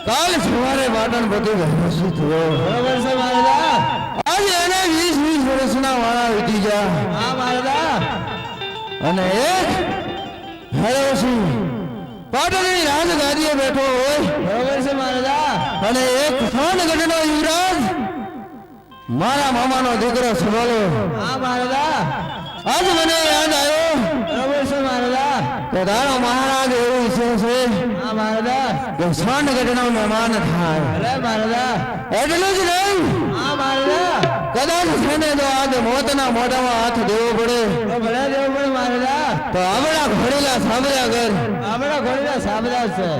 કાલ સવારે પાટણ બધું વ્યવસ્થિત થયો. બરોબર છે મહારાજા. આજે એને 20 વર્ષના વાળા વીતી ગયા. હા મહારાજા. અને એક હરવસિંહ પાટણની રાજગાદીએ બેઠો હોય. બરોબર છે મહારાજા. અને એક સોનગઢનો યુવરાજ મારા મામાનો દીકરો સવાલો. હા મહારાજા. આજ મને યાદ આવ્યો. બરોબર છે મહારાજા. કે તારો મહારાજ એવું ઈચ્છે છે હા મહારાજા. કે સોનગઢનો મહેમાન થાય. અરે મહારાજા. એટલું જ નહીં, હા મહારાજા. કદાચ છે ને તો આજે મોતના મોઢામાં હાથ દેવો પડે તો ભલે દેવું પડે મહારાજા. તો આપણા ઘોડેલા સાંભળ્યા કર. આપણા ઘોડીના સાબદા છે.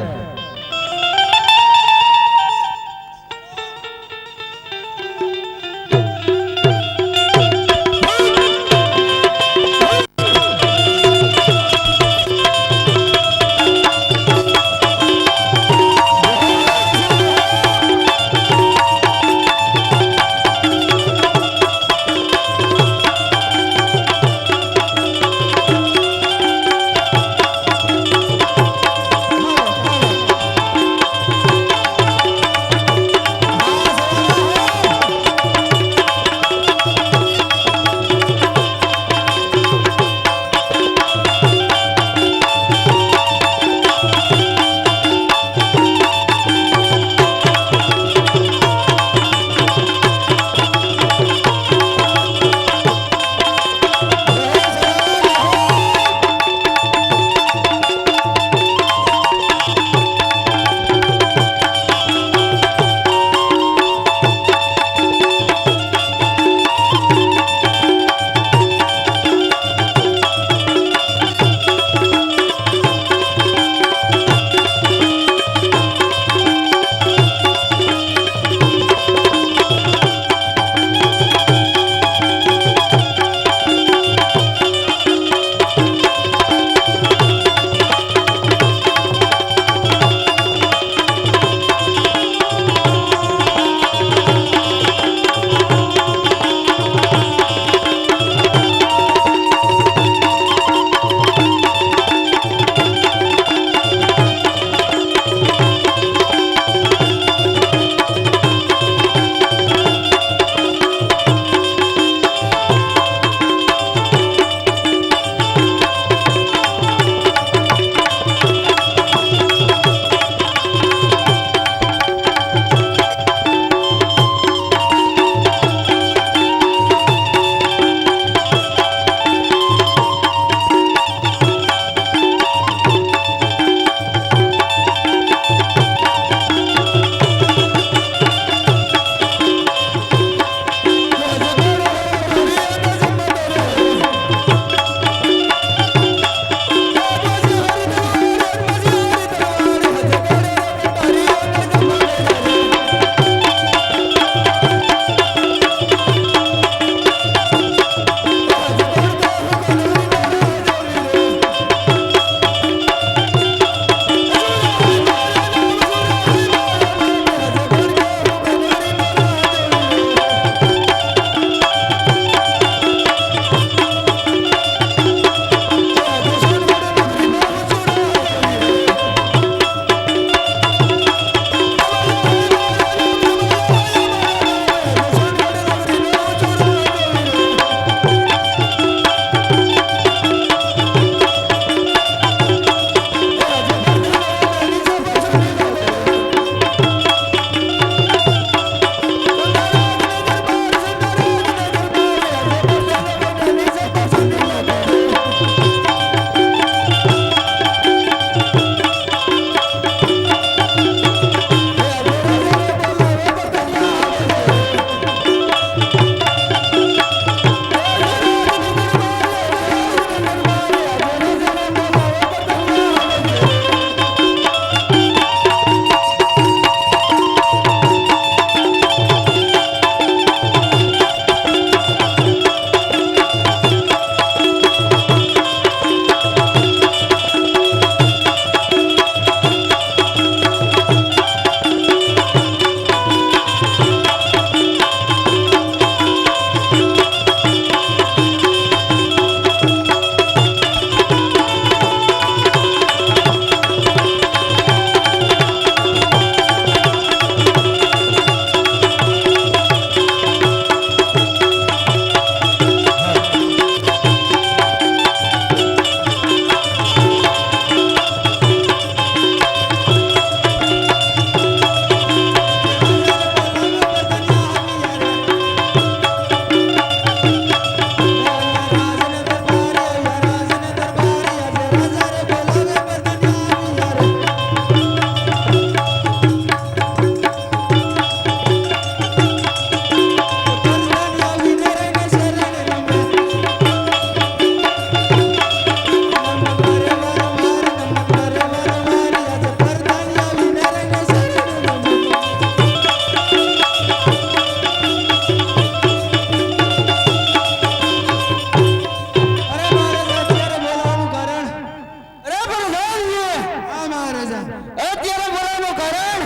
મહારાજા અત્યારે બોલાવવાનું કારણ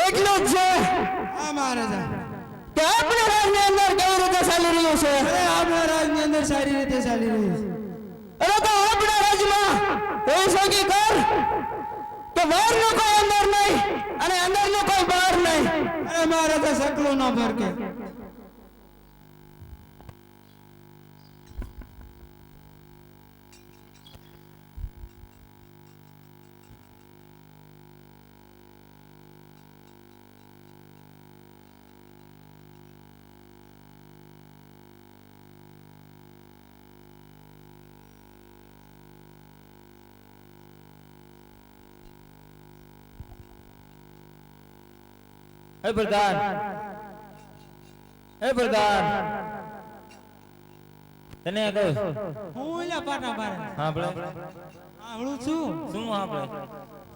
એટલું જ છે હા મહારાજા કે આપણે રાજની અંદર કેવી રીતે ચાલી રહ્યું છે. અરે આપણા રાજની અંદર સારી રીતે ચાલી રહ્યું છે. અરે તો આપણા રાજમાં એવું છે કે કર કે બહારનું કોઈ અંદર નહીં અને અંદરનું કોઈ બહાર નહીં. અરે મહારાજા સકલો ન ફરકે. હે પ્રધાન, હે પ્રધાન, તને કહું હું એલા પાટા પાડે સાંભળે આવડું છું શું સાંભળે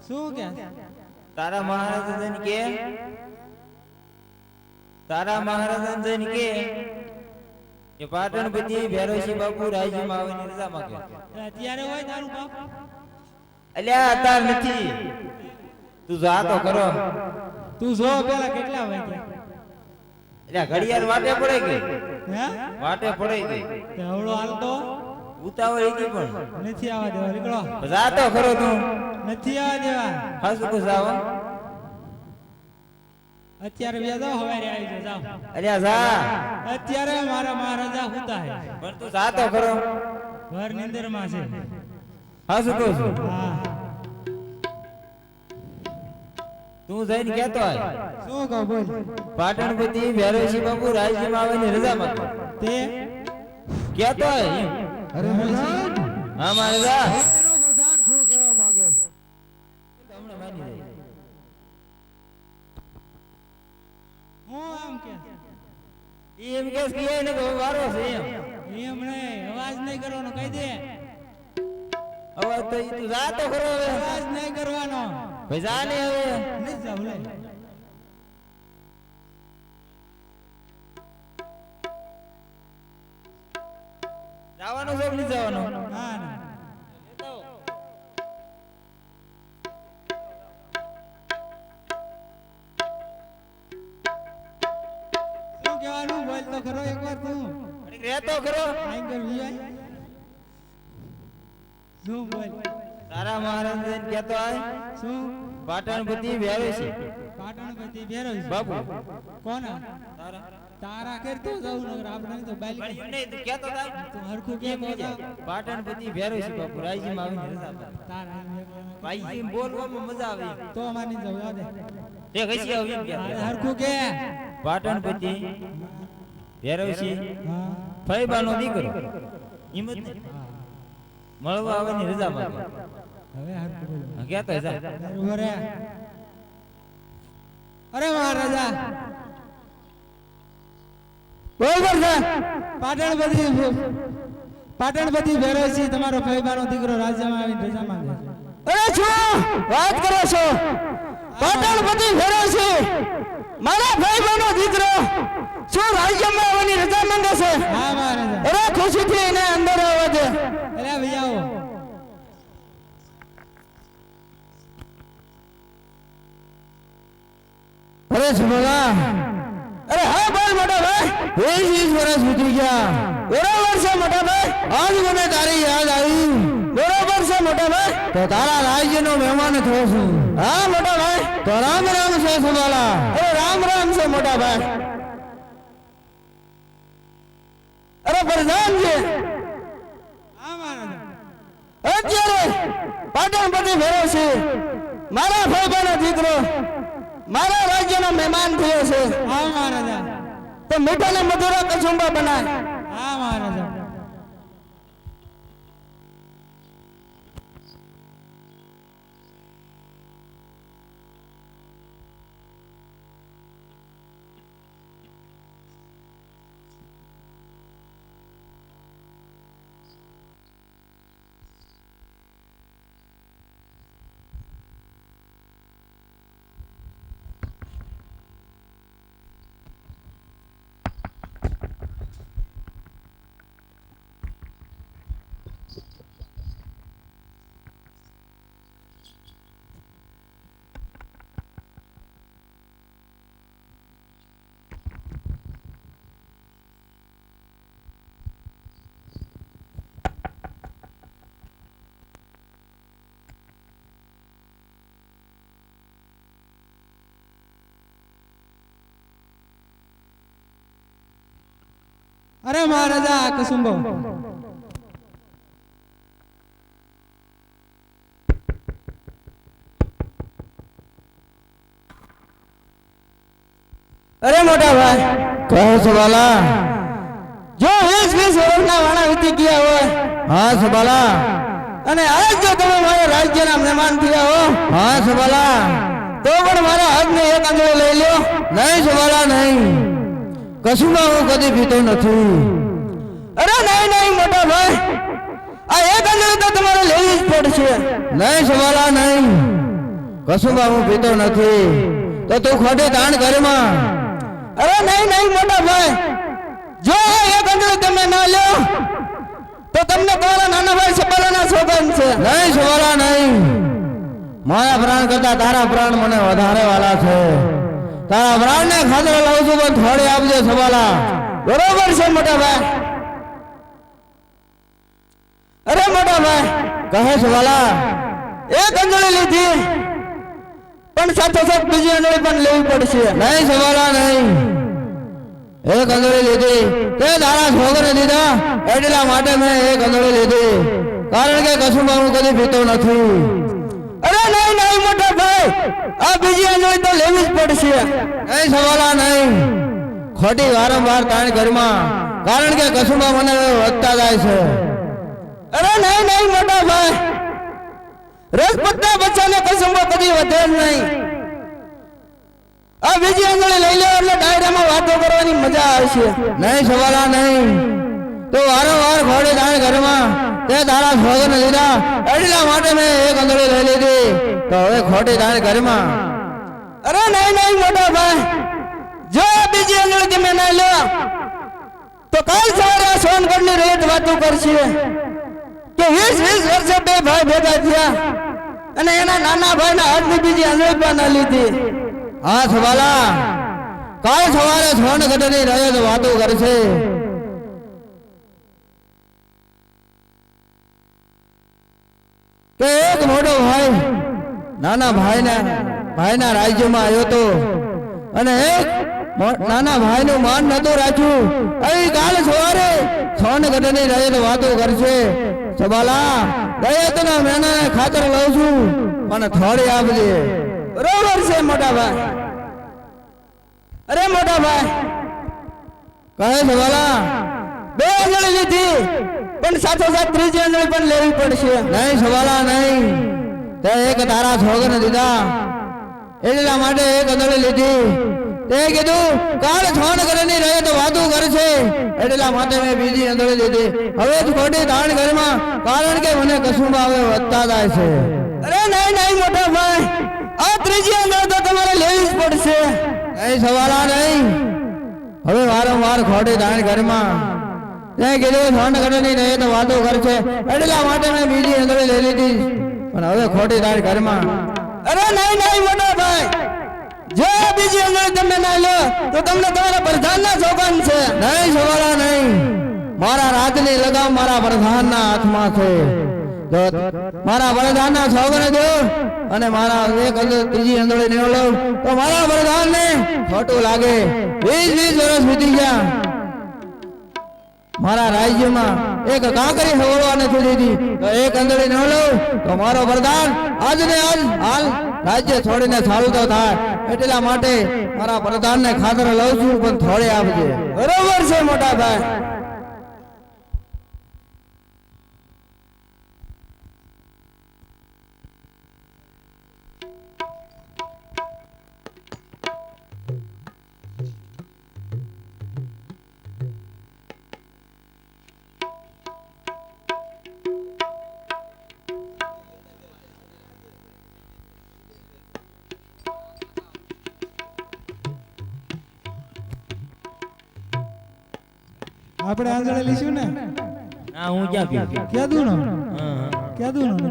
શું કે તારા મહારાજન કે તારા મહારાજન કે પાટણપતિ ભેરોશી બાપુ રાજ્યમાં આવીને રજા માંગે. અત્યારે હોય તારું બાપ અલ્યા અત્યાર નથી, તું જા તો કરો. તું જો પેલા કેટલા વાગ્યા અલ્યા ઘડિયાળ વાટે પડે ગઈ, હે વાટે પડે ગઈ, તે હવળો હાલતો ઉતાવળ હતી પણ નથી આવવા દેવા નીકળો જા તો ખરો તું. નથી આવવા દેવા હાસુ કો જાવ. અત્યારે વ્યા જાઓ હવારે આવી જાઓ અલ્યા જા અત્યારે મારા મહારાજા હુતા હે પણ તું જા તો ખરો. ઘર નીંદર માં છે હાસુ કો છું હા તું જઈને કેતો આય શું કહો બોલ પાટણપતિ ભેરોશી બાપુ રાજ્યમાં આવીને રજા માંગે. તે કેતો આય એમ. અરે પ્રધાન હા મારે જા પ્રધાન શું કહેવા માંગે હમણાં માની જાય. હું આમ કે ઈ એમ કેસ કે એને તો વારો છે એમ. એમણે અવાજ નહીં કરવાનો કહી દે હવે તો ઈ તું જા તો ખરો હવે. અવાજ નહીં કરવાનો ભાઈ જા ને હવે. નહીં જાવ લે જવાનું છે કે નહીં જવાનું? ના ના શું કહેવાનું બોલ તો ખરો એકવાર તું ઘડીક રહેતો ખરો. આંગર વિયાય શું બોલ તારા મહારાજ કેતો આય શું પાટણપતિ ભેરોશી પાટણપતિ ભેરો બાપુ કોણ તારા તારા કરતો જાઉં નગર આપણે તો બાઈક પણ નહીં તું કેતો તા. તું હરખું કેમ જાવ પાટણપતિ ભેરોશી બાપુ રાજ્યમાં આવીને રજા માંગે. તારા ભાઈ એમ બોલવામાં મજા આવે. તો માની જાવ યાદ તે કશી આવી એમ તારે કે હરખું કે પાટણપતિ ભેરોશી હા ફઈબાનો દીકરો હિંમત નહીં. મળવા આવવાની રજા માંગે. હવે હરખું બોલ હા, કહેતો જા. બરોબર હે? અરે મહારાજા બરોબર છે. પાટણપતિ ભેરોશી તમારો ફઈબાનો દીકરો રાજ્યમાં આવીને રજા માંગે છે. અરે શું વાત કરો છો? પાટણપતિ ભેરોશી મારા ભાઈબંધનો દીકરો શું રાજ્યમાં આવવાની રજા માંગે છે? હા મહારાજા અરે ખુશીથી એને અંદર આવવા દે. અરે ભૈયા આવો અરે સુભલા, અરે હા બોલ મોટા ભાઈ. 20 વર્ષ વીતી ગયા. બરોબર છે મોટા ભાઈ, આજ મને તારી યાદ આવી. બરોબર છે મોટા ભાઈ, તો તારા રાજ્યનો મહેમાન થયો છું. હા મોટા ભાઈ, તો રામ રામ છે સુભલા. અરે રામ રામ છે મોટા ભાઈ. અરે પ્રધાનજી, હા મહારાજા અત્યારે પાટણપતિ ભેરોશી મારા ભાઈબંધનો દીકરો મારા રાજ્યનો મહેમાન થયો છે. હા મહારાજા તો મીઠા ને મધુરા કચુંબા બનાય. હા મહારાજા અરે મહારાજા કસુંબો અરે મોટા ભાઈ કહો સવાલા જો 20 વર્ષના વાણા વીતી ગયા હોય હા સવાલા અને આજ જો તમે મારા રાજ્યના મહેમાન થયા હો હા સવાલા તો પણ મારા હાથને એક આંગળો લઈ લ્યો નહીં સવાલા નહીં કશુંમાં હું કદી પીતો નથી અરે નહીં મોટા ભાઈ આ એક આંગળી તો તમારે લેવી જ પડશે નહીં સવાલા નહીં કશુંમાં હું પીતો નથી તો તું ખોટી દાણ કરમાં અરે નહીં મોટા ભાઈ જો એક આંગળી તમે ના લ્યો તો તમને તમારા નાના ભાઈ સવાલાના સોગંદ છે નહીં સવાલા નહીં મારા પ્રાણ કરતા તારા પ્રાણ મને વધારે વાલા છે તારા પ્રાણ ને ખાતર લાવું છું પણ થોડી આપજો સવાલા બરોબર છે મોટા ભાઈ અરે મોટા ભાઈ કહે સવાલા એક આંગળી લીધી પણ સાથોસાથ બીજી આંગળી પણ લેવી પડશે નહીં સવાલા નહીં એક આંગળી લીધી તે તારા છોકરે દીધા એટલા માટે મેં એક આંગળી લીધી કારણ કે કશુંમાં હું કદી પીતો નથી અરે નહીં મોટા ભાઈ આ બીજી આંગળી તો લેવી જ પડશે નહીં સવાલા નહીં ખોટી વારંવાર તાણ ઘરમાં કારણ કે કશુંમાં મને વધતા જાય છે અરે નહીં મોટા ભાઈ રસપટના બચ્ચાને કશુંમાં કદી વધે જ નહીં આ બીજી આંગળી લઈ લે એટલે ડાયરામાં વાતો કરવાની મજા આવશે નહીં સવાલા નહીં તો વારંવાર ખોડી દાણ ઘરમાં તે તારા છોકરાને લીધા એટલા માટે મેં એક આંગળી લઈ લીધી તો હવે ખોટી દાણ ઘરમાં અરે નહીં મોટા ભાઈ જો બીજી આંગળી તમે ના લો તો કાલ સવારે સોનગઢની રેત વાતો કરશે કે 20 વર્ષે બે ભાઈ ભેગા થયા અને એના નાના ભાઈના હાથની બીજી આંગળી પણ ના લીધી હા સવાલા કાલ સવારે સોનગઢની રયત વાતો કરશે કે એક મોટો ભાઈ નાના ભાઈના રાજ્યમાં આવ્યો તો અને એક નાના ભાઈનું માન નતું રાખ્યું અહીં કાલ સવારે સોનગઢની રયત વાતો કરશે સવાલા રયતના મહેનાને ખાતર લઉં છું અને થોડી આપજે બરોબર છે મોટા ભાઈ અરે મોટા ભાઈ કહે સવાલા બે આંગળી લીધી પણ સાથોસાથ ત્રીજી આંગળી પણ લેવી પડશે નહીં સવાલા નહીં તે એક તારા છોકરાને દીધા એટલા માટે એક આંગળી લીધી તે કીધું કાળ સોનગઢની રયત વાતો કરશે એટલા માટે મેં બીજી આંગળી લીધી હવે જ ખોટી દાણ ઘરમાં કારણ કે મને કશુંમાં હવે વધતા જાય છે અરે નહીં મોટા ભાઈ આ ત્રીજી આંગળી તો તમારે લેવી જ પડશે નહીં સવાલા નહીં હવે વારંવાર ખોટી દાણ ઘરમાં તે કીધું સોનગઢની રયત વાતો કરશે એટલા માટે મેં બીજી આંગળી લઈ લીધી પણ હવે ખોટી દાણ ઘરમાં અરે નહીં મોટા ભાઈ જો બીજી આંગળી તમે ના લો તો તમને તમારા પ્રધાનના સોગંદ છે નહીં સવાલા નહીં મારા રાતની લગામ મારા પ્રધાનના હાથમાં છે મારા પ્રધાનના સોગંદ દો અને મારા એક ત્રીજી આંગળી ન લઉં તો મારા પ્રધાનને ખોટું લાગે 20 વર્ષ વીતી ગયા મારા રાજ્યમાં એક કાંકરી હવળવા નથી દીધી તો એક આંગળી ન લઉં તો મારો પ્રધાન આજને આજ હાલ રાજ્ય છોડીને ચાલતો થાય એટલા માટે મારા પ્રધાનને ખાતર લઉં છું પણ થોડી આપજે બરોબર છે મોટા ભાઈ આપણે આંગળી લીશું ને ના હું ક્યાં પીવું કીધું ને હા કીધું ને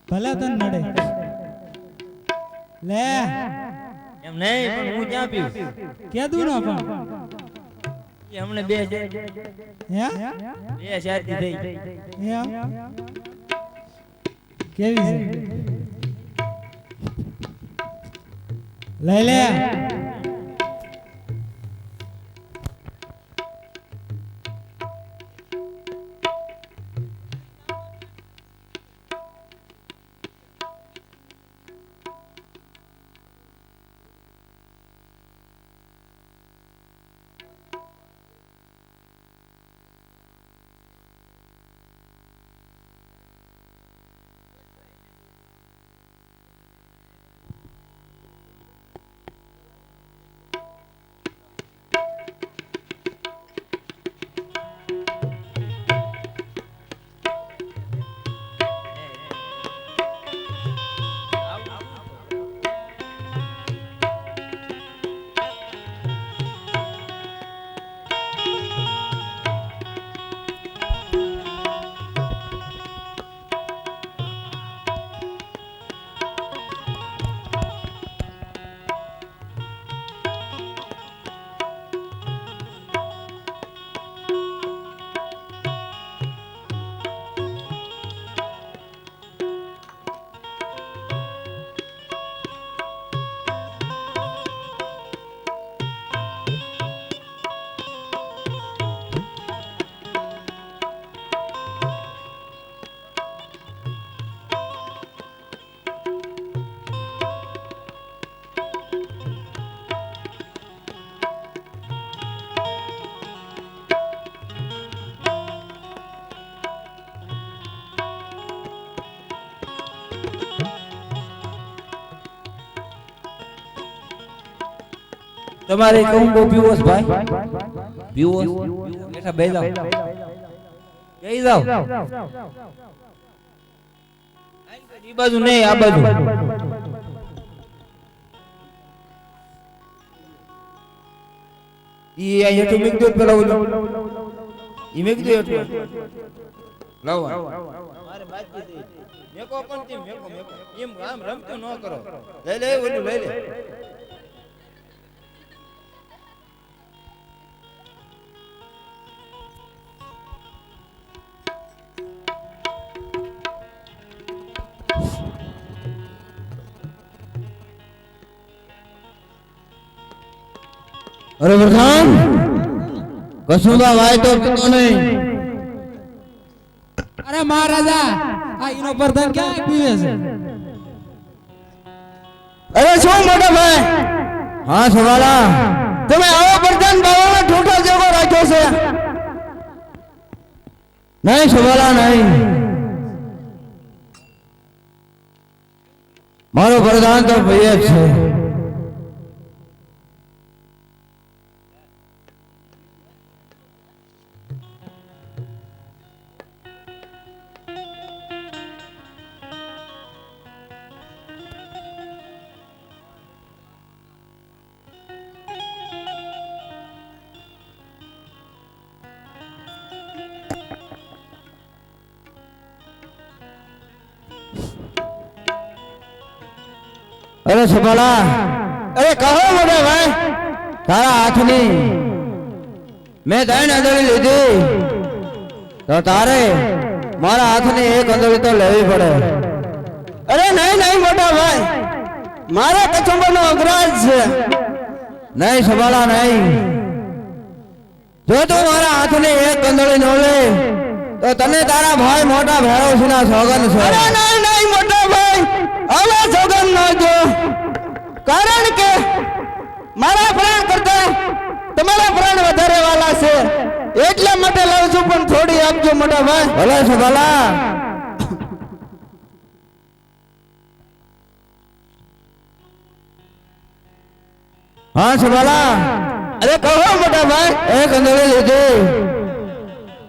ભલે તને નડે લે એમ નહીં પણ હું ક્યાં પીવું કીધું ને પણ હમણે બે શાદી થઈ એમ કેવી છે લઈ લે તમારે કહું બહુ પીવોસ ભાઈ પીવોસ બેઠા બે જાઓ ઈ બાજુ નહીં આ બાજુ ઈ આ હેઠું મેક દો પેલા ઓલો ઈ મેક દો હેઠું લાવો મારે બાકી છે મેકો પણ તે મેકો એમ આમ રમતો ન કરો લઈ લે ઓલું લઈ લે અરે પ્રધાન કસુંબા વાય તો પીતો નહીં. અરે મહારાજા આ ઈનો પ્રધાન ક્યાં પીવે છે? અરે શું મોટા ભાઈ? હા સવાલા તમે આવો પ્રધાન બાવાનો ઠૂઠો જેવો રાખ્યો છે? નહીં સવાલા નહીં, મારો પ્રધાન તો ભાઈ જ છે. અરે સબાલા, અરે કહો મોટા ભાઈ, તારા હાથની મેં ત્રણ અંદળી લીધી તો તારે મારા હાથની એક અંદળી તો લેવી પડે. અરે નહીં નહીં મોટા ભાઈ, મારા કચુંબરનો અગ્રાજ છે. નહીં સબાલા નહીં, જો તું મારા હાથની એક અંદળી ન લે તો તને તારા ભાઈ મોટા ભૈરવસિંહના સોગંદ છે. અરે નહીં નહીં મોટા ભાઈ, હવે સોગંદ ન જો, કારણ કે મારા પ્રાણ કરતા તમારા પ્રાણ વધારે વાલા છે, એટલા માટે લઉં છું, પણ થોડી આપજો મોટા ભાઈ. ભલે છે ભલા. હા છે ભલા. અરે કહો મોટા ભાઈ, એક અંદળી લીધી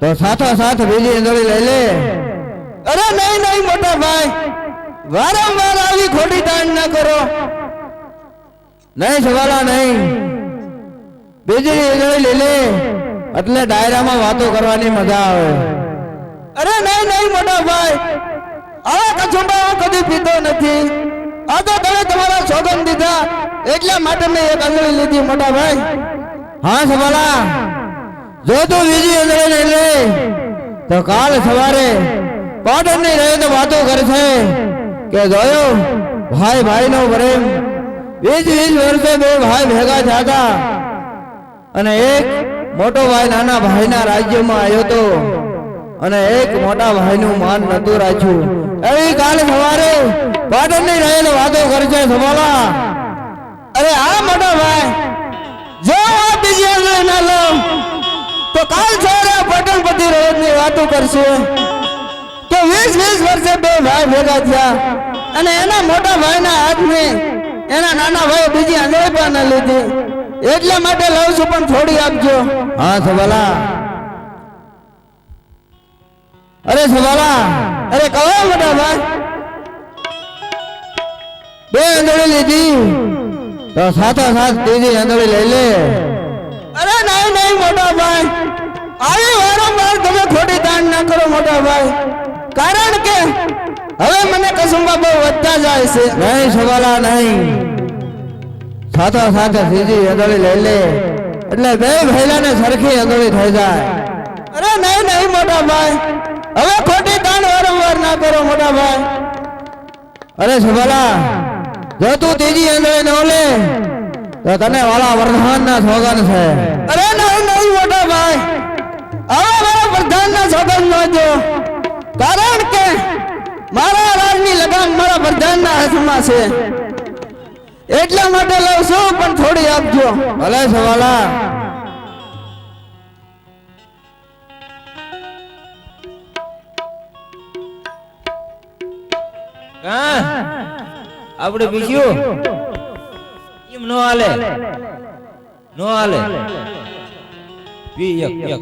તો સાથો સાથ બીજી અંદળી લઈ લે. અરે નહીં નહીં મોટા ભાઈ, વારંવાર આવી ખોટી તાણ ના કરો. નહીં સવાલા નહીં, બીજી ઈંગળી લઈ લે એટલે ડાયરામાં વાતો કરવાની મજા આવે. અરે નહીં નહીં મોટા ભાઈ, આવા કચુંબા હું કદી પીતો નથી. આ તો તમે તમારા સોગંદ દીધા એટલા માટે મેં એક અંગળી લીધી મોટા ભાઈ. હા સવાલા, જો તું બીજી અંગળી લઈ લે તો કાલ સવારે પાટણની રહે તો વાતો કરશે કે જોયો ભાઈ ભાઈ નો પ્રેમ. 20 વર્ષે બે ભાઈ ભેગા થયા અને એક મોટો ભાઈ નાના ભાઈના રાજ્યમાં આવ્યો તો અને એક મોટા ભાઈનું માન નતું રાખ્યું. એવી કાલ સવારે પાટણની રહેલ વાતો કરશે સવાલા. અરે આ મોટા ભાઈ, જો આ બીજી અંગળી ના લો તો કાલ સવારે પાટણપતિ રોજની વાતો કરશે કે 20 વર્ષે બે ભાઈ ભેગા થયા અને એના મોટા ભાઈના હાથને એના નાના ભાઈ બીજી અંગળી પણ ન લીધી, એટલા માટે લઉં છું, પણ થોડી આપજો. હા સવાલા. અરે સવાલા, અરે કહો મોટા ભાઈ, બે અંગળી લીધી તો સાથો સાથ ત્રીજી અંગળી લઈ લે. અરે નહીં નહીં મોટા ભાઈ, આવી વારંવાર તમે ખોટી તાણ ના કરો મોટા ભાઈ, કારણ કે હવે મને કસુંબા બહુ વધતા જાય છે. નહીં સવાલા નહીં, સાથો સાથે ત્રીજી અંગળી લઈ લે એટલે બે ભૈલાને સરખી અંગળી થઈ જાય. અરે નહીં નહીં મોટા ભાઈ, હવે ખોટી તાણ વારંવાર ના કરો મોટા ભાઈ. અરે સવાલા, જો તું ત્રીજી અંગળી ન લે તો તને વાળા વરદાનના સોગંદ છે. અરે નહીં નહીં મોટા ભાઈ, આવા મારા પ્રધાનના સોગંદ ન જો, કારણ કે મારા રાજની લગામ મારા પ્રધાનના હાથમાં છે, એટલા માટે લઉં છું, પણ થોડી આપજો. ભલે સવાલા. કા આપણે બીજું એમ નો હાલે નો હાલે એક બીજા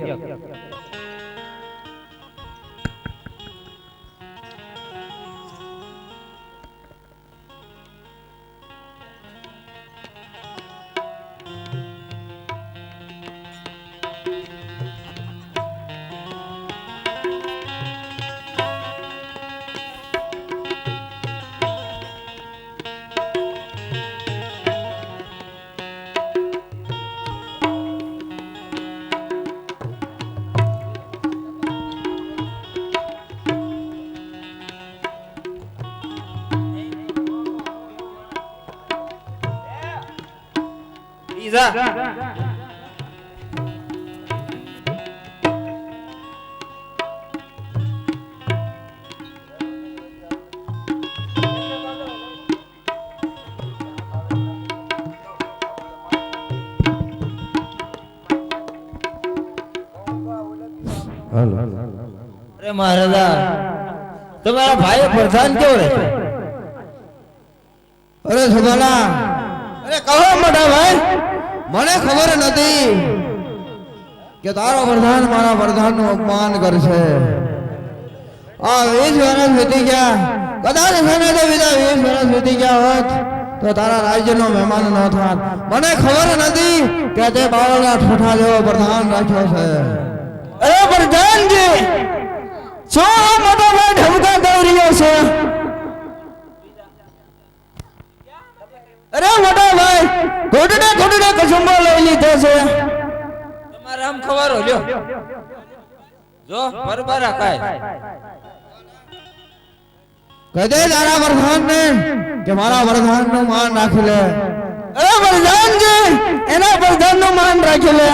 અરે મહારાજા તમારા ભાઈ પ્રધાન કેવો રહે અરે સભાલા, અરે કહો મોટા ભાઈ, મને ખબર નથી કે તારો પ્રધાન મારા પ્રધાન નું અપમાન કરશે. આ 20 વર્ષ વીતી ગયા, કદાચ મને તો બીજા 20 વર્ષ વીતી ગયા હોત તો તારા રાજ્યનો મહેમાન ન થાત. મને ખબર નથી કે તે બાવળના ઠોઠા જેવો પ્રધાન રાખ્યો છે. અરે પ્રધાનજી, શું આ મોટો ભાઈ ઢમકા દઈ રહ્યો છે? અરે મોટા ભાઈ, ઘોટડે કસુંબો લઈ લીધો છે. તમારે આમ ખબર લ્યો જો બરબારા કાય કહી દે તારા પ્રધાન ને કે મારા પ્રધાન નું માન રાખી લે. અરે પ્રધાનજી, એના પ્રધાન નું માન રાખી લે.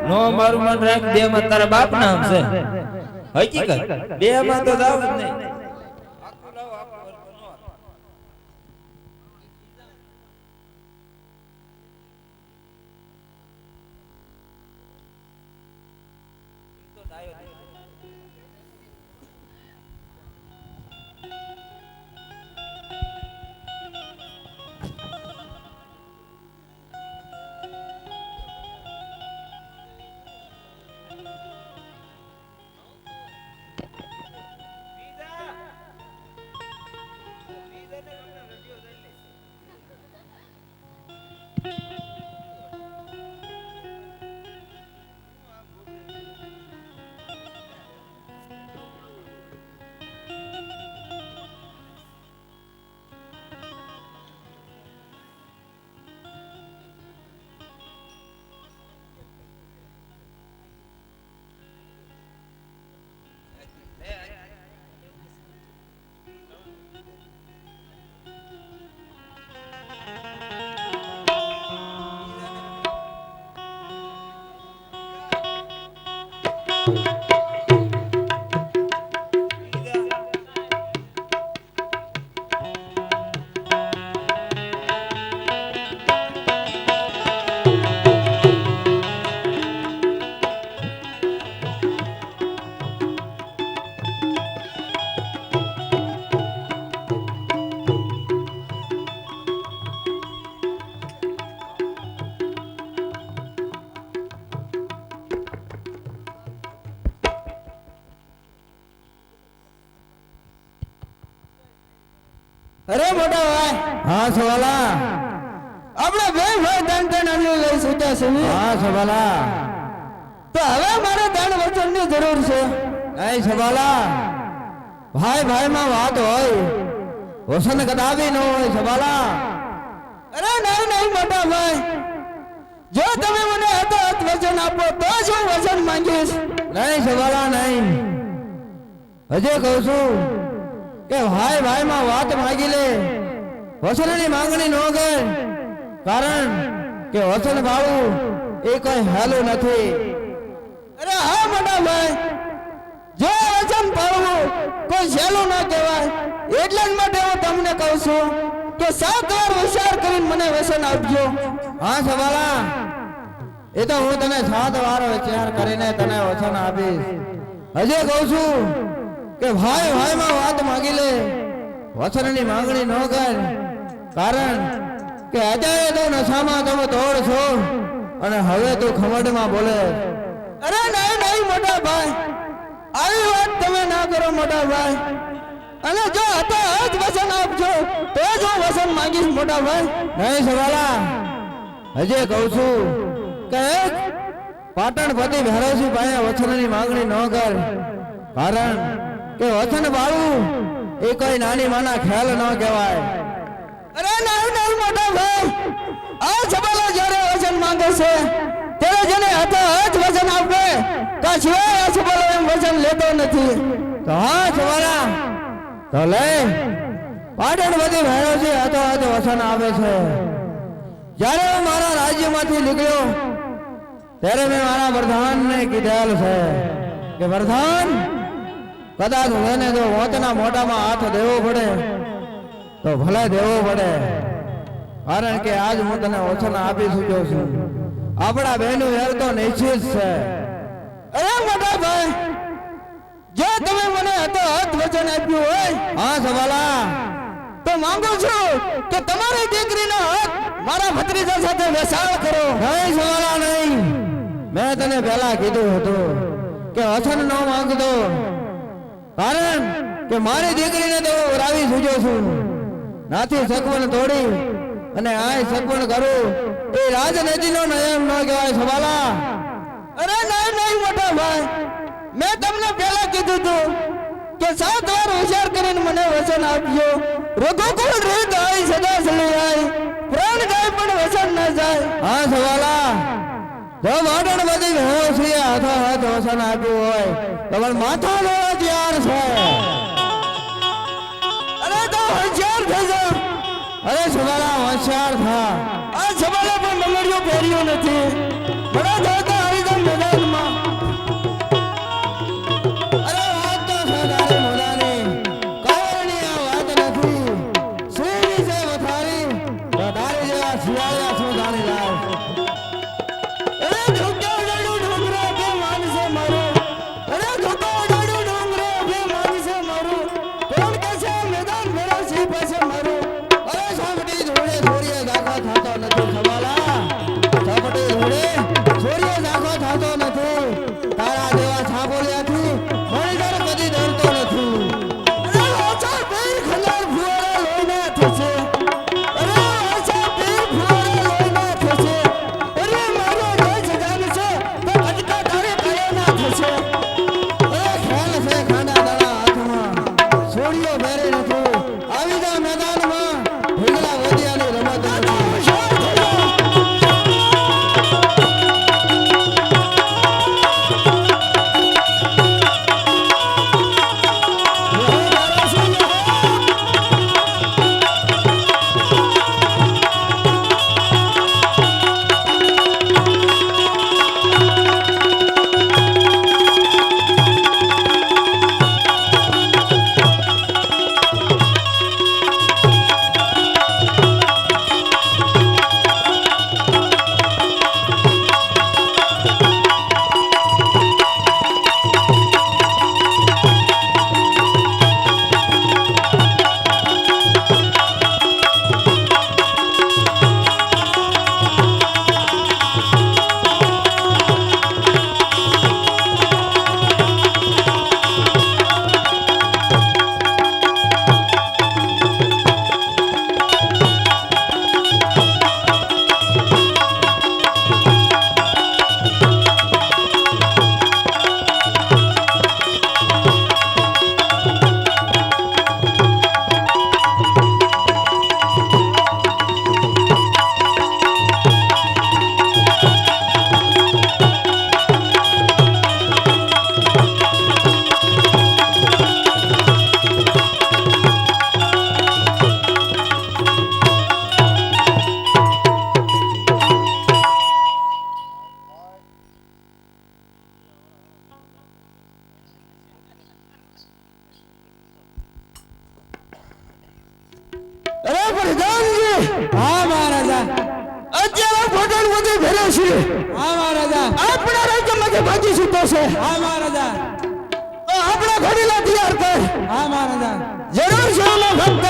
નો મારું મન રાખ, બે માં તારા બાપ નામ છે હકીકત, બે માં તો દાવ જ નહીં. અરે મોટા ભાઈ, હા સવાલા, આપણે બે ભાઈ દાન આટલું લઈ શક્યા છે. હા સવાલા, તો હવે મારે દાન વચનની જરૂર છે. નહીં સવાલા, ભાઈ ભાઈ માં વાત હોય, વસન કદાપી ન હોય સવાલા. અરે નહીં મોટા ભાઈ, જો તમે મને હાથોહાથ વચન આપો તો શું વચન માંગીશ. નહીં સવાલા નહીં, હજે કહું છું કે ભાઈ ભાઈ માં વાત માગી લે, વસનની માંગણી ન કર. કારણ કે વસન વાળું એ કઈ હેલું નથી. અરે હા મોટા ભાઈ, જો વચન પાળવું કોઈ સહેલું ન કહેવાય. એટલા જ માટે હું તમને કહું છું કે 7 વાર વિચાર કરીને મને વચન આપજો. હા સવાલા, એ તો હું તને 7 વાર વિચાર કરીને તને વચન આપીશ. હજે કહું છું કે ભાઈ ભાઈ માં વાત માગી લે, વચનની માંગણી ન કર, કારણ કે અત્યારે તું નશામાં તમે તોડ છો અને હવે તું ખમડમાં બોલે. અરે નહીં નહીં મોટા ભાઈ, આવી વાત તમે ના કરો મોટા ભાઈ. અને જો હતો જ વચન આપજો તો જ હું વચન માંગીશ મોટા ભાઈ. નહીં સવાલા, હજે કહું છું કે પાટણપતિ ભૈરવસિંહ પાસે વચનની માંગણી ન કર, કારણ કે વચન પાળવું એ કોઈ નાની માના ખ્યાલ ન કહેવાય. અરે નહીં નહીં મોટા ભાઈ, આ સવાલા જ્યારે વચન માંગે છે ત્યારે જેને હતો જ વચન આપે કા સિવાય આ સવાલો એમ વચન લેતો નથી. તો હા સવાલા તો લે, પાટણપતિ ભૈરવસિંહ હતો વચન આપે છે. જ્યારે હું મારા રાજ્યમાંથી નીકળ્યો ત્યારે મેં મારા પ્રધાનને કીધેલ છે કે પ્રધાન, કદાચ મને જો મોતના મોઢામાં હાથ દેવો પડે તો ભલે દેવો પડે, કારણ કે આજ હું તને વચન આપી ચૂક્યો છું. આપણા બહેનું વેર તો નિશ્ચિત છે. અરે મોટા ભાઈ, જો તમે મને હતો હત વચન આપ્યું હોય, હા સવાલા, તો માંગુ છું કે તમારી દીકરીનો હક મારા ભત્રીજા સાથે વેચાણ કરો. નહીં સવાલા નહીં, મેં તને પહેલા કીધું હતું કે વચન ન માંગતો, કારણ કે મારી દીકરીને તો રાવી સૂજો છું. નાથી સગવણ તોડી અને આ સગવણ કરું એ રાજનીતિનો નિયમ ન કહેવાય સવાલા. અરે નહીં નહીં મોટા ભાઈ, મેં તમને પહેલા કીધું હતું કે 7 વાર વિચાર કરીને મને વચન આપજો. રઘુકુળ રીત આઈ સદા ચલી આઈ, પ્રાણ જાય પણ વચન ન જાય. હા સવાલા, જો પાટણપતિ ભૈરવસિંહે હાથો હાથ વચન આપ્યું હોય તો પણ માથા લેવા તૈયાર છે. અરે તો હોશિયાર થઈ જા. અરે સવાલા હોશિયાર થા. આ સવાલા પણ બંગડીઓ પહેર્યું નથી. બડા જોતા આવી ગમ મેદાનમાં. અરે વાત તો સદારી મોદાની, કારણની આ વાત નથી. સુઈ છે વથારી તો તારી જેવા શિયાળિયા શું જાણી લાવ. અરે ધોકા ડડું ડુંગરો બે માનસે મારું. અરે ધોકા ડડું ડુંગરો બે માનસે મારું. કોણ કહેશે મેદાન ભૈરવસિંહ પાસે મારું. અરે સાંભળી ધોળે ધોળીએ દાખો થતો નથી સવાલા. સાંભળી ધોળે ધોળીએ દાખો થતો નથી. તારા જેવા છાપોલિયાથી મણીધર કદી ડરતો નથી. અરે ઓછા પીર ખંજર ફુવારા લઈને થશે. અરે ઓછા પીર ફુવારા લઈને થશે. અરે મારો દેશ જાણશે તો કટકા તારે કયો ના થશે. અરે ખેલ છે ખાના દાણા હાથમાં, સોળીઓ ભેરે નથી. આવી જા મેદાનમાં, ભીગલા વધિયાની રમત નથી. અરે પ્રધાનજી, હા મહારાજા. અત્યારે પાટણપતિ ભૈરવસિંહ હા મહારાજા. આપણા રાજ્યમાંથી ભાગી છૂટો છે. હા મહારાજા. તો આપણા ઘડીલા તૈયાર કર. હા મહારાજા. જરૂર છે એનો ભક્ત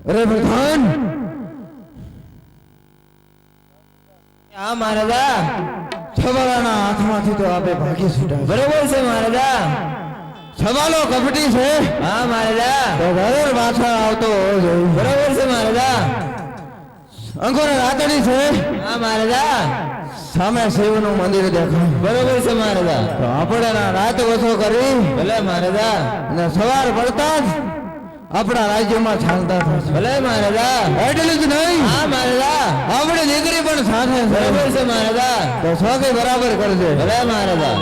અરે પ્રધાન હા મહારાજા છવાલાના હાથમાંથી તો આપે ભાગી છૂટા બરોબર છે મહારાજા છવાલો કપટી છે હા મહારાજા તો ઘર પાછળ આવતો હોવો જોઈએ બરોબર છે મહારાજા અંકોને રાતડી છે હા મહારાજા સામે શિવનું મંદિર દેખાય બરોબર છે મહારાજા તો આપણે રાત ઓછો કરી ભલે મહારાજા અને સવાર પડતા જ આપણા રાજ્યમાં ચાલતા થશે ભલે મહારાજા એટલું જ નહીં હા મહારાજા આપણી દીકરી પણ સાથે છે બરોબર છે મહારાજા તો સોગે બરાબર કરજે ભલે મહારાજા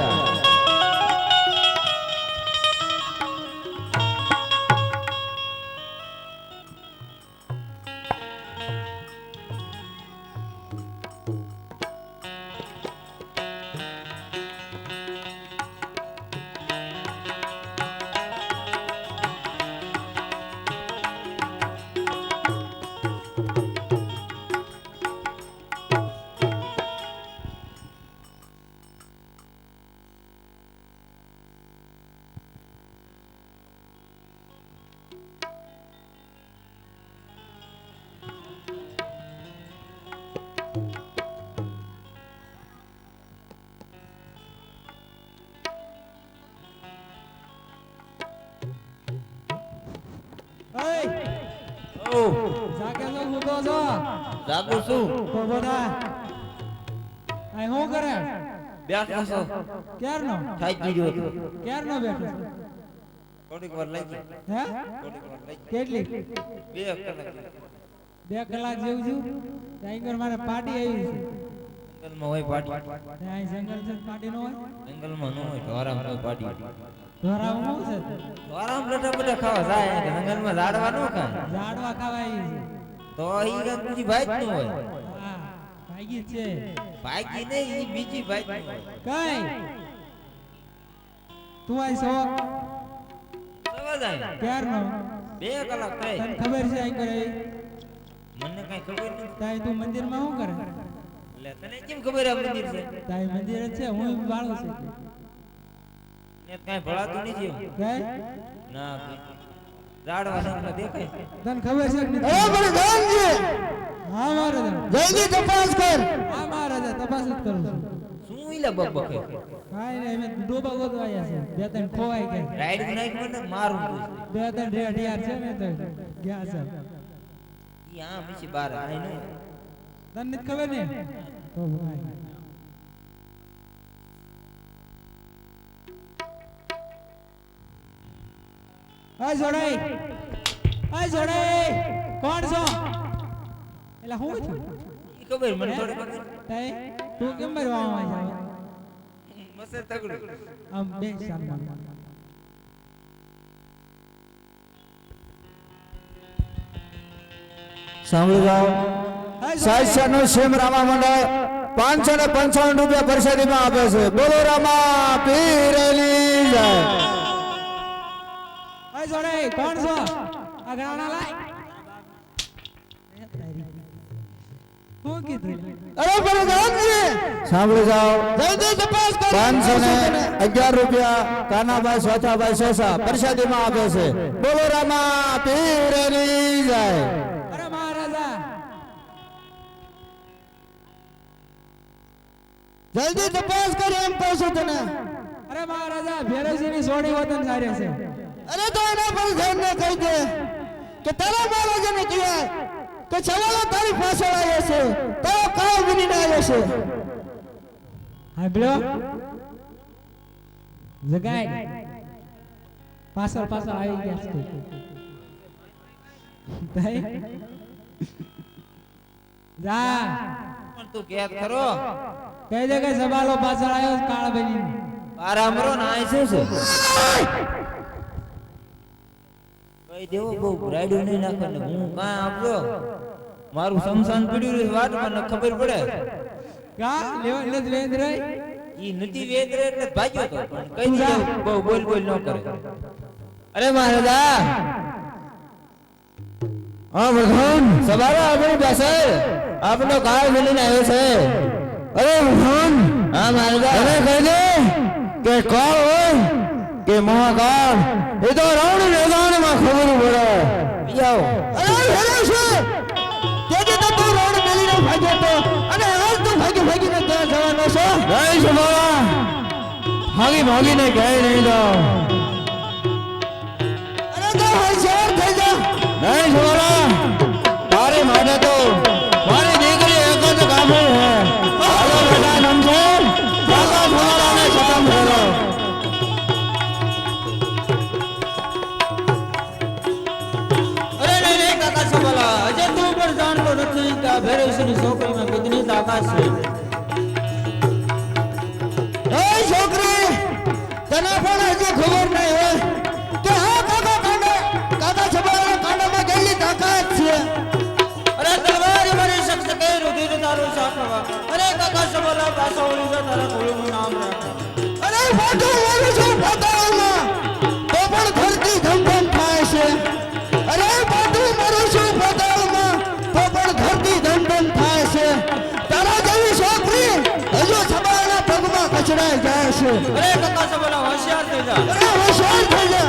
ઓ જાગે તો સૂતો છો જાગું છું તો બધા આ શું કરે બેઠો છો ક્યારનો થાકી ગયો હતો. ક્યારનો બેઠો છો? થોડીક વાર લાગી હે થોડીક વાર લાગી કેટલી 2 કલાક 2 કલાક જેવું છું ટાઈગર મારે પાર્ટી આવી છે જંગલમાં હોય પાટી ત્યાં જંગલ છે પાર્ટી નો હોય જંગલમાં ન હોય ઢોરામાં હોય પાટી ધોરાવ શું છે ઢોરામાં લટા બટા ખાવા જાય જંગલમાં ઝાડવા ન ખાય ઝાડવા ખાવા આવી છે તો ઈ કાંઈક બીજી ભાઈ જ ન હોય હા ભાગી છે ભાગી નહીં ઈ બીજી ભાઈ જ ન હોય કઈ તું આઈ સો સવા જાય ક્યારનો 2 કલાક થઈ તને ખબર છે આઈ કરે મને કઈ ખબર નથી તાય તું મંદિરમાં શું કરે એટલે તને કેમ ખબર આ મંદિર છે તાય મંદિર જ છે હું વાળું છું ને કઈ ભળાતું નથી એવું. કઈ ના ઝાડવા નકલા દેખાય તને ખબર છે કે અરે નથી? પ્રધાનજી હા મહારાજા જલ્દી તપાસ કર હા મહારાજા તપાસ જ કરું છું શું ઈલા બકબકે કાંઈ નહીં અમે ડોબા ગોતવા આવ્યા છે બે ત્રણ ખોવાઈ ગયા રાઈડ નાઈક મને મારું પૂછ બે ત્રણ રેડિયાર છે ને તો ગયા છે ઈ આ પછી બાર આઈ નો તને નથી ખબર ને તો ભાઈ આ જોડાઈ કોણ છો એટલે હું છું ઈ ખબર મને થોડી ખબર તાય તું કેમ ભરવા આવ્યા છે મસે તગડું આમ બે સામમાં સાંભળી જાઓ સાહિત્યનું સેમ રામા મંડળ 555 રૂપિયા પ્રસાદીમાં આપે છે બોલો રામા પીરની જય આ જોડાઈ કોણ છો આ ગાણા લાય હું કીધું અરે પ્રધાનજી સાંભળી જાઓ જલ્દી તપાસ કરો 511 રૂપિયા કાનાભાઈ સોથાભાઈ સોસા પ્રસાદીમાં આપે છે બોલો રામા પીરની જય અરે મહારાજા જલ્દી તપાસ કર એમ કહું છું તને અરે મહારાજા ભેરવસિંહની સોડી વતન સારે છે અરે તો એના પર ધ્યાન ન કહી દે કે તારા મહારાજાને કહે કે સવાલો તારી પાછળ આવ્યો છે તારો કાળ બનીને આવ્યો છે હા બોલો જગાઈ પાછળ આવી ગયા છે તાઈ જા પણ તું કેત ખરો કઈ દે કે સવાલો પાછળ આવ્યો છે કાળ બની બાર આમરો ના આઈ શું છે કઈ દેવો બહુ રાઈડું નહીં નાખવાનું હું કાં આપજો મારું સમસાન પડ્યું રહ્યું વાટમાં ન ખબર પડે કા લેવા એટલે વેદ રહી ઈ નથી વેદ રે એટલે ભાગ્યો તો પણ કઈ દીધું બહુ બોલ બોલ ન કરે અરે મહારાજા હા પ્રધાન સવારે આપણી પાસે આપનો કાળ મિલીને આવ્યો છે અરે પ્રધાન હા મહારાજા એને કહી દે કે કાળ હોય કે મહાકાળ એ તો રાવણ મેદાનમાં ખબર પડે આવો અરે છે તેથી તો તું રોડ મેલીને ભાગ્યો તો અને હાલ તું ભાગીને ક્યાં જવાનો છો નહીં સવાલા ભાગીને ક્યાંય નહીં જાઉં અરે તો હોશિયાર થઈ જા નહીં સવાલા તારી માટે તો મારી દીકરી એક જ કાબુ હે હાલો બેટા નમસર કાકા સવાલાને ખતમ કરો અરે નહીં કાકા સવાલા હજે તું પણ જાણતો નથી કે આ ભેરવસીની છોકરીમાં કેટલી તાકાત છે એ છોકરી તને પણ હજી ખબર નહીં હોય કે હા કાકા સવાલાના કાંડામાં કેટલી તાકાત છે અરે તલવારી મારી શખ્સ કે રુધિર તારું સાકવા અરે કાકા સવાલા પાછા ઓળી જા તારા કોળનું નામ રાખ અરે ફાટું મારું છું ફાટામાં તો પણ ધરતી ધમધમ થાય છે અરે ફાટું મારું છું ફાટામાં તો પણ ધરતી ધમધમ થાય છે તારા જેવી છોકરી હજુ સવારના પગમાં કચડાઈ જાય છે અરે કાકા સવાલા હોશિયાર થઈ જા અરે હોશિયાર થઈ જા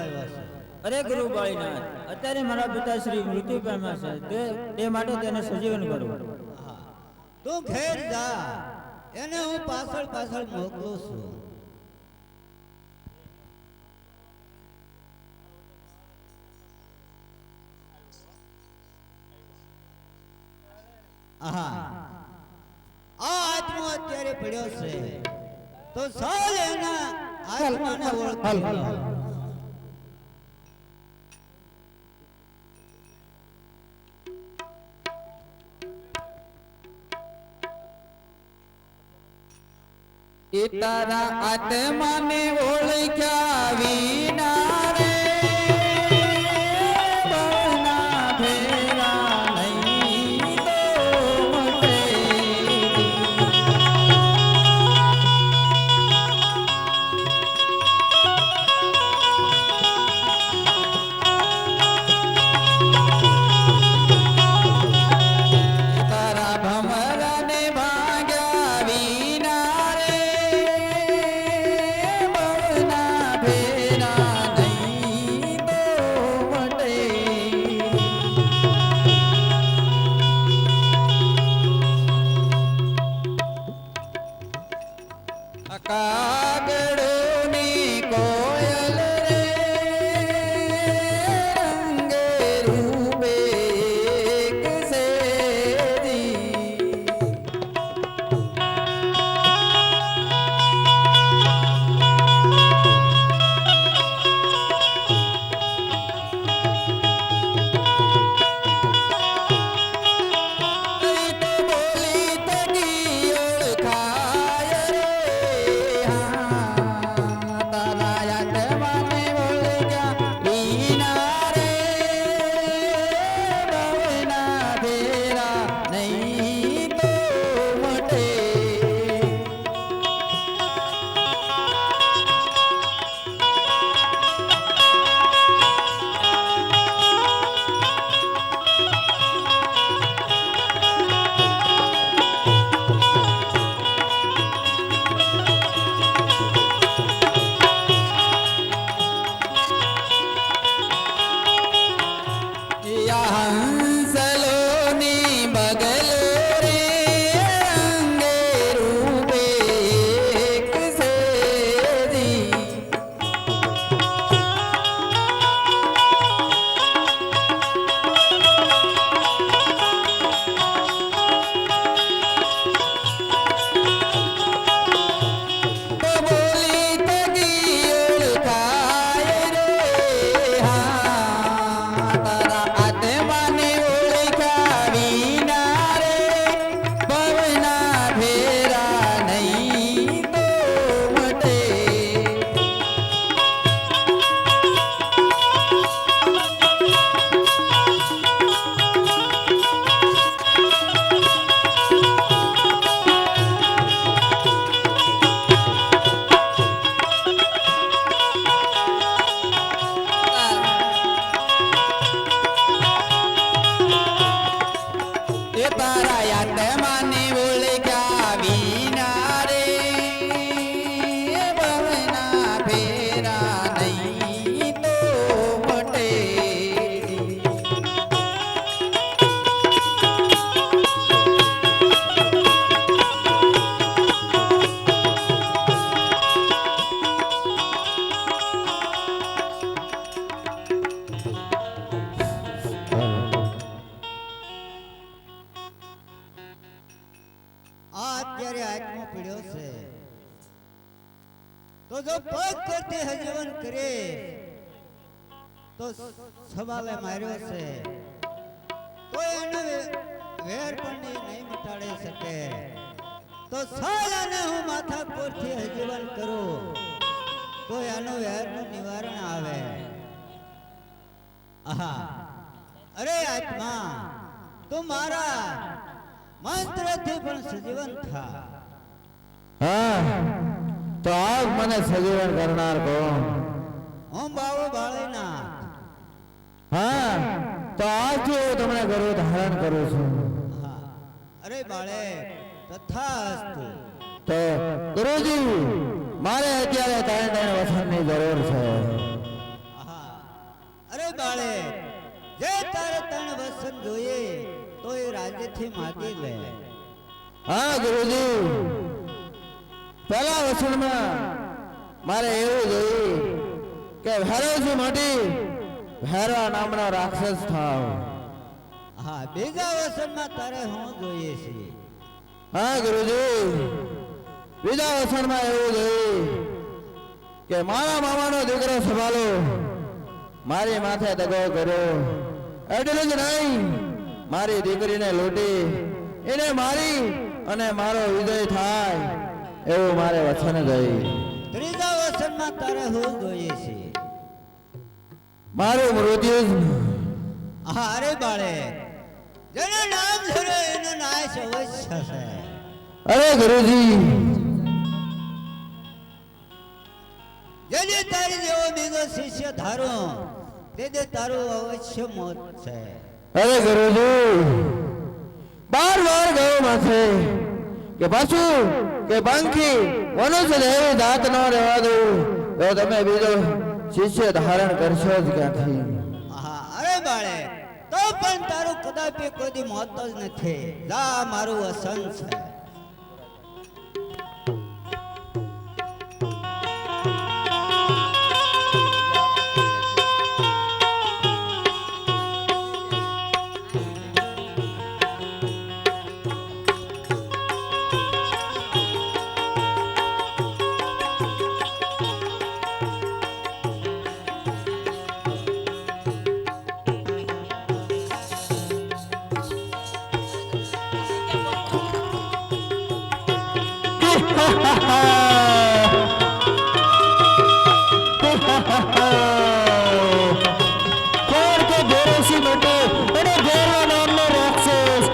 બનાવ્યો છે. અરે ગુરુ બાળીનાથ, અત્યારે મારા પિતાશ્રી મૃત્યુ પામ્યા છે, તે માટે તેને સજીવન કરવું. તું ઘેર જા, એને હું પાછળ પાછળ મોકલું છું. આ આત્મો અત્યારે પડ્યો છે, તો ચાલ એના આત્માને ઓળખી લો. એ તારા આત્માને ઓળખ્યા વિના રે બળના ફેરા નહીં તો મટે. તારા ભમરાને ભાગ્યા વિના રે બળના ફેરા નહીં તો મટે. કાગડોની કોયલ રે રંગે રૂપે એક સેરી. તો બોલી તકી ઓળખાય રે હા, તારા આત્માને ઓળખ્યા વિના રે બળના ફેરા નહીં તો મટે. હંસલોની બગલો રે રંગે રૂપે એક સેરી. તો બોલી તકી ઓળખાય રે હા, તારા આત્માને ઓળખ્યા વિના રે બળના ફેરા નહીં તો મટે. એ તારા આત્માને ઓળખ્યા વિના રે બળના ફેરા નહીં તો મટે. આ અત્યારે આત્મો પીડ્યો છે, તો જો પગ કરતી હજીવન કરે તો સવાલે માર્યો છે, તો એને વેર પણ નહીં મટાડી શકે. તો સાલાને હું માથા પરથી હજીવન કરું તો એનો વેરનું નિવારણ આવે. આહા, અરે આત્મા, તું મારા મંત્રથી પણ સજીવન થા. હા, તો આજ મને સજીવન કરનાર કોણ? હું બાવો બાળીનાથ. હા, તો આજથી હું તમને ગર્વ ધારણ કરું છું. હા, અરે બાળે, તથાસ્તુ. તો ગુરુજી, મારે અત્યારે ત્રણ વચનની જરૂર છે. હા, બાળે જે તારે તણ વસન જોઈએ તો એ રાજ્યથી માગી લે. હા ગુરુજી, પહેલા વચનમાં મારે એવું જોયું કે ભૈરવજી મોટી ભૈરવા નામનો રાક્ષસ થાવ. હા, બીજા વસનમાં તારે હું જોઈએ છે? હા ગુરુજી, બીજા વચનમાં એવું જોયું કે મારા મામાનો દીકરો સવાલો મારી માથે દગો કર્યો, એટલું જ નહીં મારી દીકરીને લૂંટી એને મારી અને મારો વિજય થાય એવું મારે વચન ગઈ. ત્રીજા વસનમાં તારે હું જોઈએ છે? મારું મૃત્યુ. હા, અરે બાળે જેનું નામ ધરે એનો નાશ અવશ્ય છે. અરે ગુરુજી, જેને તારી જેવો બીજો શિષ્ય ધારો તે તારું અવશ્ય મોત છે. અરે ગુરુજી, બાર ગયો માથે કે પાછું કે પંખી મનુષ્ય એવી દાંત ન રહેવા દઉં તો તમે બીજો શિષ્ય ધારણ કરશો જ ક્યાંથી? હા, અરે બાળે તો પણ તારું કદાપી કોઈ મોત જ નથી. જા, મારું વસન છે. કોણ કે ભેરવસી મોટો અને ભેરવા નામનો રાક્ષસ.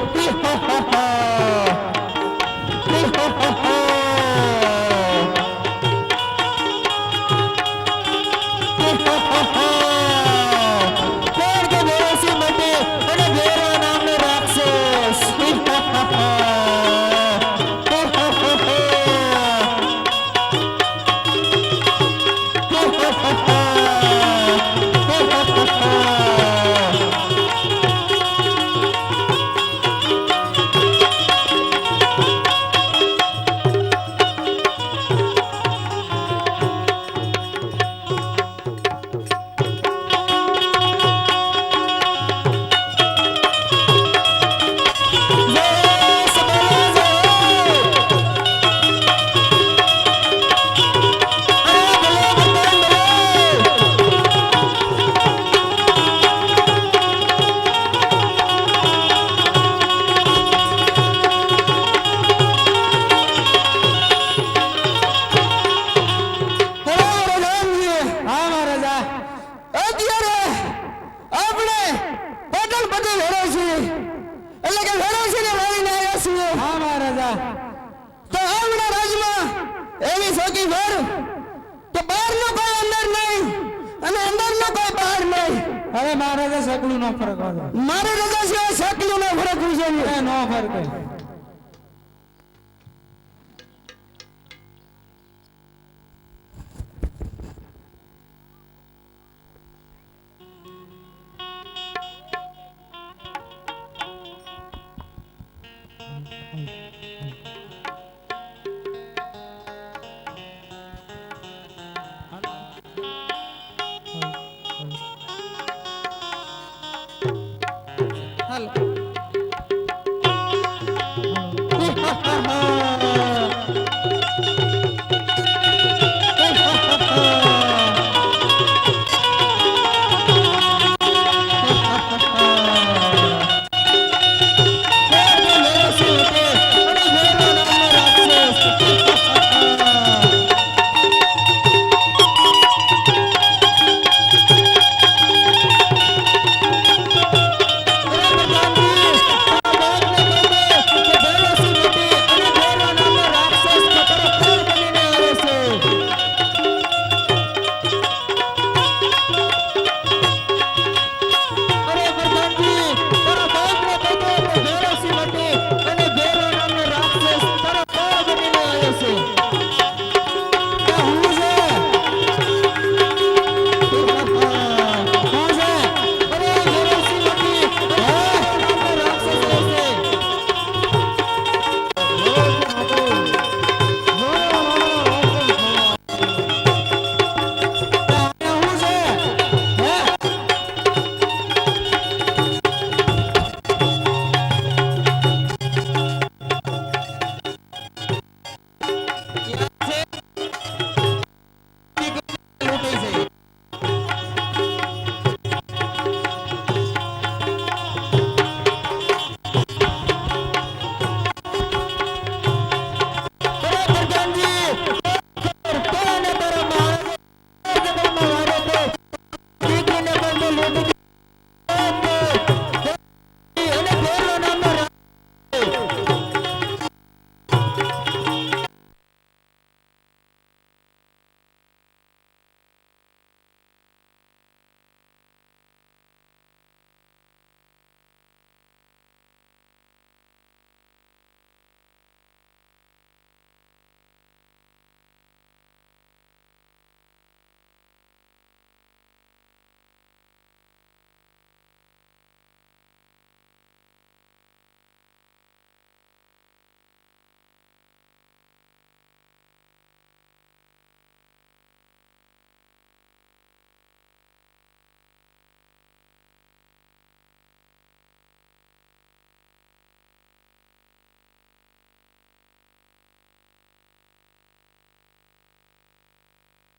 કોણ કે ભેરવસી મોટો અને ભેરવા નામનો રાક્ષસ. તો આપણા રાજમાં એવી સોકી ભર કે બહારનો કોઈ અંદર નહીં અને અંદરનો કોઈ બહાર નહીં. હવે મહારાજા સકલું નો ફરક હોય. મારે રજા સિવાય સકલું નો ફરક છે. નો ફરક હોય.